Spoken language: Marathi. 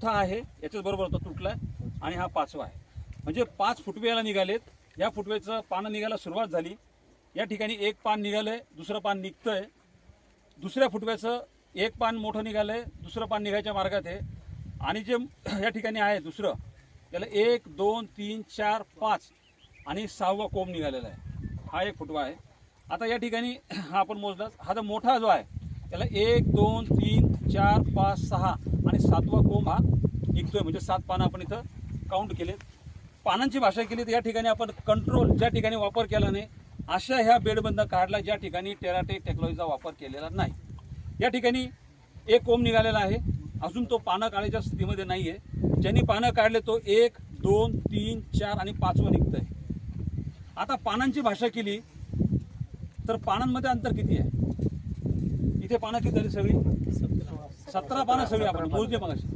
चौथा आहे, याच्याच बरोबर होता तुटलाय, आणि हा 5वा आहे. म्हणजे 5 फुटवे याला निघालेत. या फुटवेचं पानं निघायला सुरुवात झाली. या ठिकाणी एक पान निघालंय, दुसरं पान निघतंय. दुसऱ्या फुटव्याचं एक पान मोठं निघालंय, दुसरं पान निघायच्या मार्गात आहे. आणि जे या ठिकाणी आहे दुसरं, त्याला 1 2 3 4 5 आणि 6वा कोंब निघालेला आहे. हा एक फुटवा आहे. आता या ठिकाणी हा आपण मोजला, हा जो मोठा जो आहे त्याला 1 2 3 4 5 6 आणि 7वा कोंब हा निघतोय. म्हणजे 7 पानं आपण इथं काउंट केलेत. पानांची भाषा केली तर या ठिकाणी आपण कंट्रोल ज्या ठिकाणी वापर केला नाही अशा ह्या बेडबंद काढला ज्या ठिकाणी टेराटेक टेक्नॉलॉजीचा वापर केलेला नाही. या ठिकाणी एक कोंब निघालेला आहे, अजून तो पानं काढायच्या स्थितीमध्ये नाही आहे. ज्यांनी पानं काढले तो 1 2 3 4 आणि 5वं निघतंय. आता पानांची भाषा केली तर पानांमध्ये अंतर किती आहे? इथे पानं किती झाली? सगळी 17 पानं सगळी आपण मोजली मगाशी.